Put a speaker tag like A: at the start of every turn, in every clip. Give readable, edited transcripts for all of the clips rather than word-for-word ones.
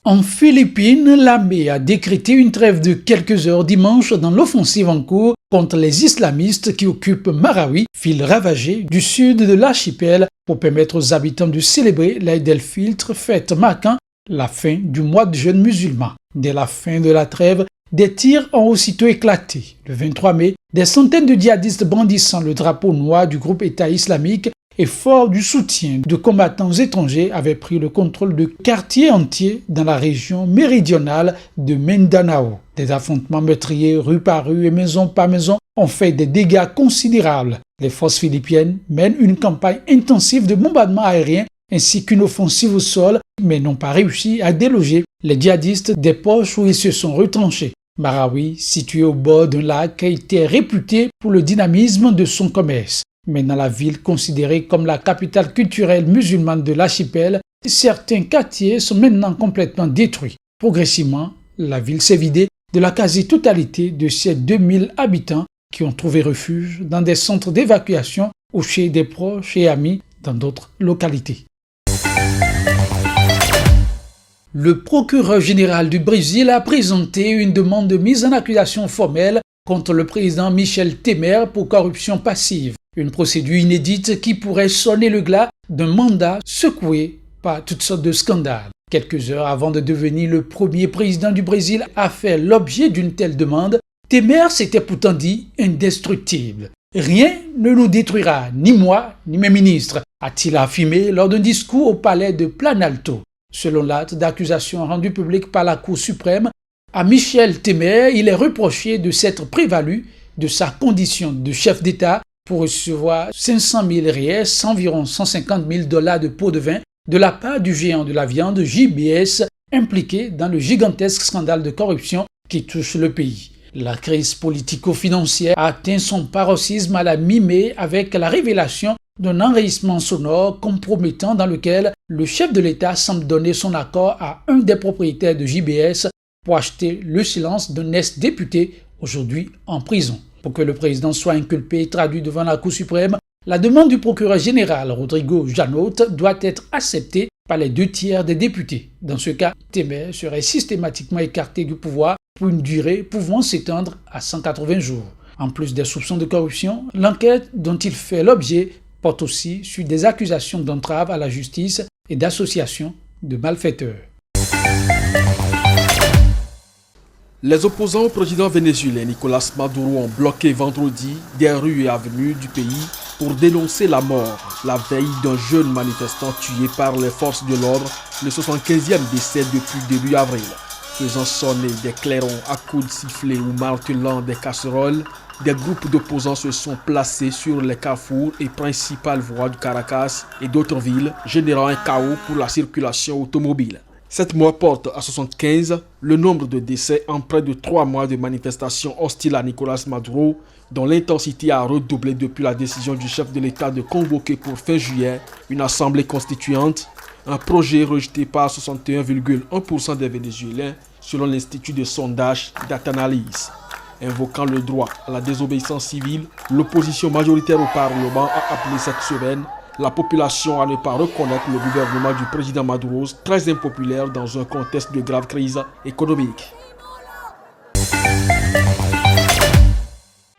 A: En Philippines, l'armée a décrété une trêve de quelques heures dimanche dans l'offensive en cours contre les islamistes qui occupent Marawi, ville ravagée du sud de l'archipel, pour permettre aux habitants de célébrer l'Aïd el-Fitr, fête marquant la fin du mois de jeûne musulman. Dès la fin de la trêve, des tirs ont aussitôt éclaté. Le 23 mai, des centaines de djihadistes brandissant le drapeau noir du groupe État islamique et fort du soutien de combattants étrangers avaient pris le contrôle de quartiers entiers dans la région méridionale de Mindanao. Des affrontements meurtriers rue par rue et maison par maison ont fait des dégâts considérables. Les forces philippiennes mènent une campagne intensive de bombardement aérien ainsi qu'une offensive au sol, mais n'ont pas réussi à déloger les djihadistes des poches où ils se sont retranchés. Marawi, situé au bord d'un lac, était réputé pour le dynamisme de son commerce. Mais dans la ville considérée comme la capitale culturelle musulmane de l'archipel, certains quartiers sont maintenant complètement détruits. Progressivement, la ville s'est vidée de la quasi-totalité de ses 2000 habitants qui ont trouvé refuge dans des centres d'évacuation ou chez des proches et amis dans d'autres localités. Le procureur général du Brésil a présenté une demande de mise en accusation formelle contre le président Michel Temer pour corruption passive. Une procédure inédite qui pourrait sonner le glas d'un mandat secoué par toutes sortes de scandales. Quelques heures avant de devenir le premier président du Brésil à faire l'objet d'une telle demande, Temer s'était pourtant dit indestructible. Rien ne nous détruira, ni moi, ni mes ministres, a-t-il affirmé lors d'un discours au palais de Planalto. Selon l'acte d'accusation rendu public par la Cour suprême, à Michel Temer, il est reproché de s'être prévalu de sa condition de chef d'État pour recevoir 500 000 reais, environ 150 000 $ de pots de vin, de la part du géant de la viande JBS, impliqué dans le gigantesque scandale de corruption qui touche le pays. La crise politico-financière a atteint son paroxysme à la mi-mai avec la révélation d'un enregistrement sonore compromettant dans lequel le chef de l'État semble donner son accord à un des propriétaires de JBS pour acheter le silence d'un ex-député aujourd'hui en prison. Pour que le président soit inculpé et traduit devant la Cour suprême, la demande du procureur général Rodrigo Janot doit être acceptée par les 2/3 des députés. Dans ce cas, Temer serait systématiquement écarté du pouvoir pour une durée pouvant s'étendre à 180 jours. En plus des soupçons de corruption, l'enquête dont il fait l'objet porte aussi sur des accusations d'entrave à la justice et d'association de malfaiteurs.
B: Les opposants au président vénézuélien Nicolás Maduro ont bloqué vendredi des rues et avenues du pays pour dénoncer la mort, la veille d'un jeune manifestant tué par les forces de l'ordre, le 75e décès depuis début avril. Faisant sonner des clairons à coups de sifflet ou martelant des casseroles, des groupes d'opposants se sont placés sur les carrefours et principales voies du Caracas et d'autres villes, générant un chaos pour la circulation automobile. Cette mort porte à 75 le nombre de décès en près de 3 mois de manifestations hostiles à Nicolás Maduro, dont l'intensité a redoublé depuis la décision du chef de l'État de convoquer pour fin juillet une assemblée constituante, un projet rejeté par 61,1% des Vénézuéliens selon l'Institut de sondage Data-Analyse. Invoquant le droit à la désobéissance civile, l'opposition majoritaire au Parlement a appelé cette semaine la population à ne pas reconnaître le gouvernement du président Maduro, très impopulaire dans un contexte de grave crise économique.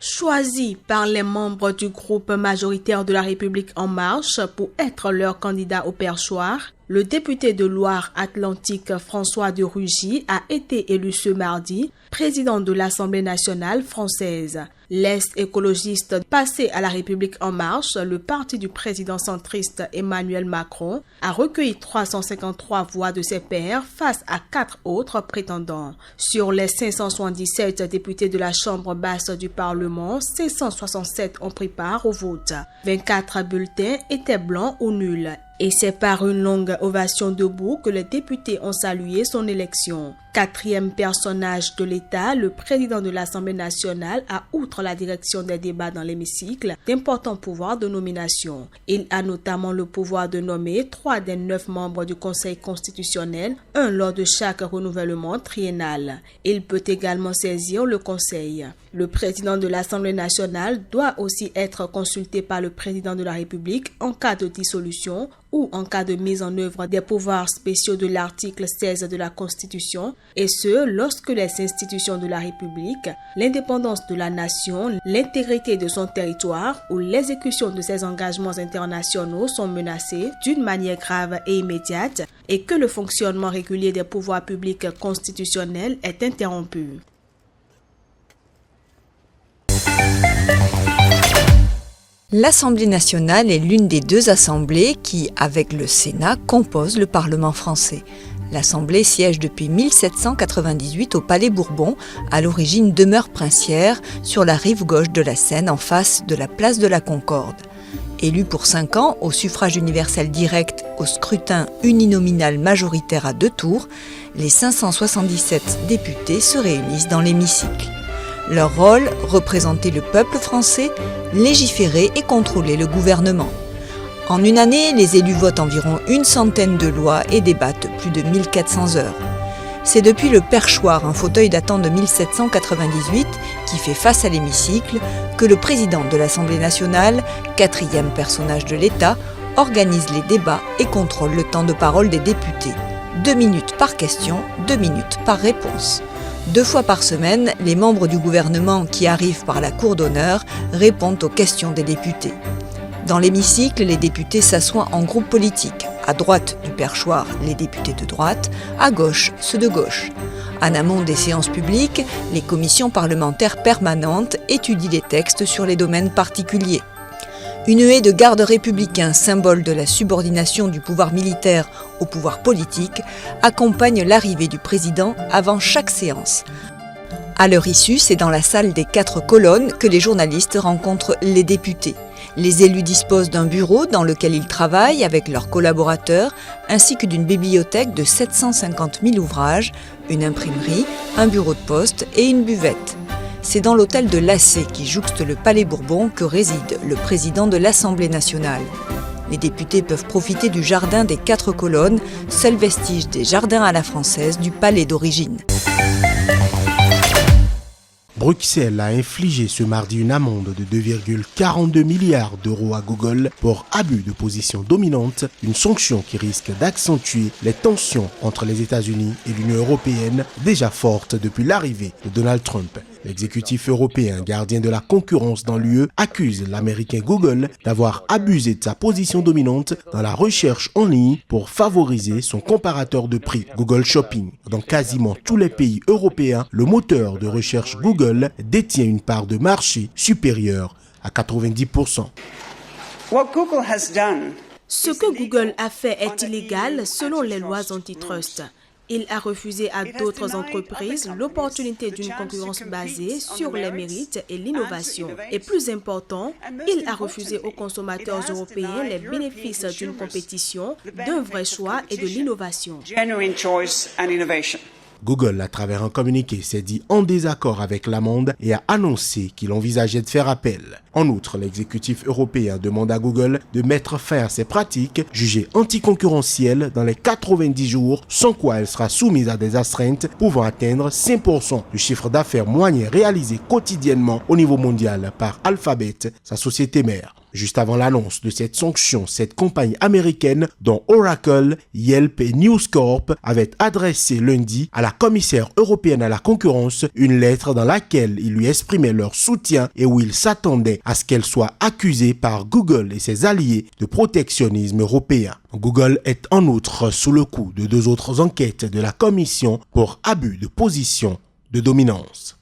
C: Choisi par les membres du groupe majoritaire de la République En Marche pour être leur candidat au perchoir, le député de Loire-Atlantique François de Rugy a été élu ce mardi président de l'Assemblée nationale française. L'Est écologiste passé à la République En Marche, le parti du président centriste Emmanuel Macron, a recueilli 353 voix de ses pairs face à 4 autres prétendants. Sur les 577 députés de la Chambre basse du Parlement, 667 ont pris part au vote. 24 bulletins étaient blancs ou nuls. Et c'est par une longue ovation debout que les députés ont salué son élection. 4e personnage de l'État, le président de l'Assemblée nationale a, outre la direction des débats dans l'hémicycle, d'importants pouvoirs de nomination. Il a notamment le pouvoir de nommer 3 des 9 membres du Conseil constitutionnel, un lors de chaque renouvellement triennal. Il peut également saisir le Conseil. Le président de l'Assemblée nationale doit aussi être consulté par le président de la République en cas de dissolution ou en cas de mise en œuvre des pouvoirs spéciaux de l'article 16 de la Constitution, et ce, lorsque les institutions de la République, l'indépendance de la nation, l'intégrité de son territoire ou l'exécution de ses engagements internationaux sont menacées d'une manière grave et immédiate et que le fonctionnement régulier des pouvoirs publics constitutionnels est interrompu.
D: L'Assemblée nationale est l'une des deux assemblées qui, avec le Sénat, composent le Parlement français. L'Assemblée siège depuis 1798 au Palais Bourbon, à l'origine demeure princière, sur la rive gauche de la Seine, en face de la place de la Concorde. Élue pour 5 ans, au suffrage universel direct, au scrutin uninominal majoritaire à 2 tours, les 577 députés se réunissent dans l'hémicycle. Leur rôle, représenter le peuple français, légiférer et contrôler le gouvernement. En une année, les élus votent environ 100 de lois et débattent plus de 1400 heures. C'est depuis le perchoir, un fauteuil datant de 1798, qui fait face à l'hémicycle, que le président de l'Assemblée nationale, 4e personnage de l'État, organise les débats et contrôle le temps de parole des députés. 2 minutes par question, 2 minutes par réponse. 2 fois par semaine, les membres du gouvernement qui arrivent par la cour d'honneur répondent aux questions des députés. Dans l'hémicycle, les députés s'assoient en groupe politique. À droite du perchoir, les députés de droite, à gauche, ceux de gauche. En amont des séances publiques, les commissions parlementaires permanentes étudient les textes sur les domaines particuliers. Une haie de gardes républicains, symbole de la subordination du pouvoir militaire au pouvoir politique, accompagne l'arrivée du président avant chaque séance. À leur issue, c'est dans la salle des 4 colonnes que les journalistes rencontrent les députés. Les élus disposent d'un bureau dans lequel ils travaillent avec leurs collaborateurs, ainsi que d'une bibliothèque de 750 000 ouvrages, une imprimerie, un bureau de poste et une buvette. C'est dans l'hôtel de Lassé, qui jouxte le Palais Bourbon, que réside le président de l'Assemblée nationale. Les députés peuvent profiter du jardin des 4 colonnes, seul vestige des jardins à la française du palais d'origine.
E: Bruxelles a infligé ce mardi une amende de 2,42 milliards d'euros à Google pour abus de position dominante, une sanction qui risque d'accentuer les tensions entre les États-Unis et l'Union européenne, déjà fortes depuis l'arrivée de Donald Trump. L'exécutif européen, gardien de la concurrence dans l'UE, accuse l'américain Google d'avoir abusé de sa position dominante dans la recherche en ligne pour favoriser son comparateur de prix, Google Shopping. Dans quasiment tous les pays européens, le moteur de recherche Google détient une part de marché supérieure à 90%.
C: Ce que Google a fait est illégal selon les lois antitrust. Il a refusé à d'autres entreprises l'opportunité d'une concurrence basée sur les mérites et l'innovation. Et plus important, il a refusé aux consommateurs européens les bénéfices d'une compétition, d'un vrai choix et de l'innovation.
E: Google, à travers un communiqué, s'est dit en désaccord avec l'amende et a annoncé qu'il envisageait de faire appel. En outre, l'exécutif européen demande à Google de mettre fin à ces pratiques jugées anticoncurrentielles dans les 90 jours, sans quoi elle sera soumise à des astreintes pouvant atteindre 5% du chiffre d'affaires moyen réalisé quotidiennement au niveau mondial par Alphabet, sa société mère. Juste avant l'annonce de cette sanction, cette compagnie américaine, dont Oracle, Yelp et News Corp, avait adressé lundi à la commissaire européenne à la concurrence une lettre dans laquelle ils lui exprimaient leur soutien et où ils s'attendaient à ce qu'elle soit accusée par Google et ses alliés de protectionnisme européen. Google est en outre sous le coup de 2 autres enquêtes de la Commission pour abus de position de dominance.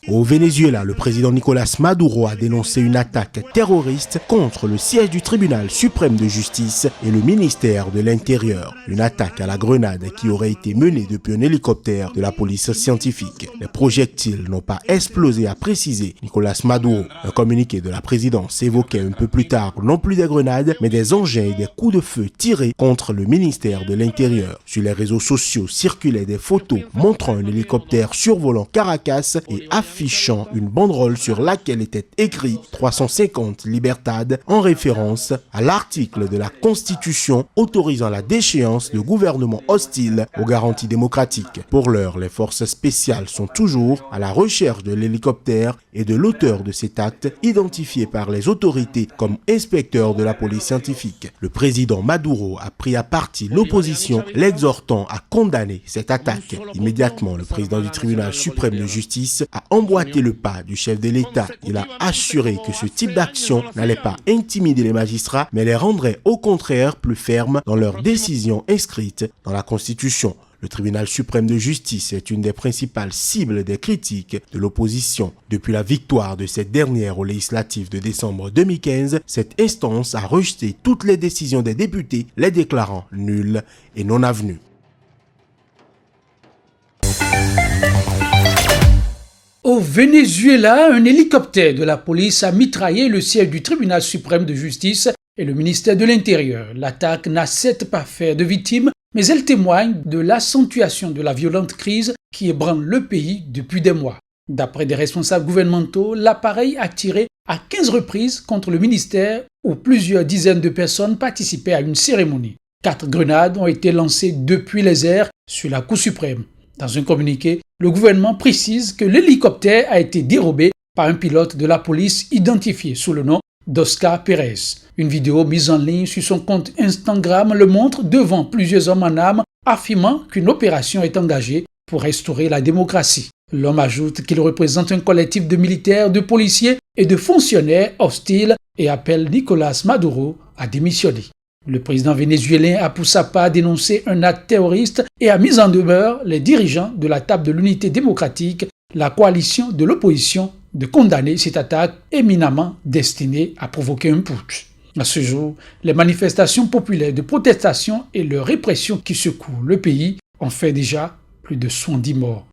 E: Au Venezuela, le président Nicolas Maduro a dénoncé une attaque terroriste contre le siège du tribunal suprême de justice et le ministère de l'Intérieur. Une attaque à la grenade qui aurait été menée depuis un hélicoptère de la police scientifique. Les projectiles n'ont pas explosé, a précisé Nicolas Maduro. Un communiqué de la présidence évoquait un peu plus tard non plus des grenades, mais des engins et des coups de feu tirés contre le ministère de l'Intérieur. Sur les réseaux sociaux circulaient des photos montrant un hélicoptère survolant Caracas et affirmant affichant une banderole sur laquelle était écrit 350 Libertad en référence à l'article de la Constitution autorisant la déchéance de gouvernements hostiles aux garanties démocratiques. Pour l'heure, les forces spéciales sont toujours à la recherche de l'hélicoptère et de l'auteur de cet acte, identifié par les autorités comme inspecteur de la police scientifique. Le président Maduro a pris à partie l'opposition, l'exhortant à condamner cette attaque. Immédiatement, le président du tribunal suprême de justice a emboîté le pas du chef de l'État. Il a assuré que ce type d'action n'allait pas intimider les magistrats, mais les rendrait au contraire plus fermes dans leurs décisions inscrites dans la Constitution. Le tribunal suprême de justice est une des principales cibles des critiques de l'opposition. Depuis la victoire de cette dernière aux législatives de décembre 2015, cette instance a rejeté toutes les décisions des députés, les déclarant nulles et non avenues.
A: Au Venezuela, un hélicoptère de la police a mitraillé le siège du tribunal suprême de justice et le ministère de l'Intérieur. L'attaque n'a certes pas fait de victimes, mais elle témoigne de l'accentuation de la violente crise qui ébranle le pays depuis des mois. D'après des responsables gouvernementaux, l'appareil a tiré à 15 reprises contre le ministère où plusieurs dizaines de personnes participaient à une cérémonie. 4 grenades ont été lancées depuis les airs sur la Cour suprême. Dans un communiqué, le gouvernement précise que l'hélicoptère a été dérobé par un pilote de la police identifié sous le nom d'Oscar Pérez. Une vidéo mise en ligne sur son compte Instagram le montre devant plusieurs hommes en armes, affirmant qu'une opération est engagée pour restaurer la démocratie. L'homme ajoute qu'il représente un collectif de militaires, de policiers et de fonctionnaires hostiles et appelle Nicolas Maduro à démissionner. Le président vénézuélien a pour sa part dénoncé un acte terroriste et a mis en demeure les dirigeants de la table de l'unité démocratique, la coalition de l'opposition, de condamner cette attaque éminemment destinée à provoquer un putsch. À ce jour, les manifestations populaires de protestation et leur répression qui secouent le pays ont fait déjà plus de 70 morts.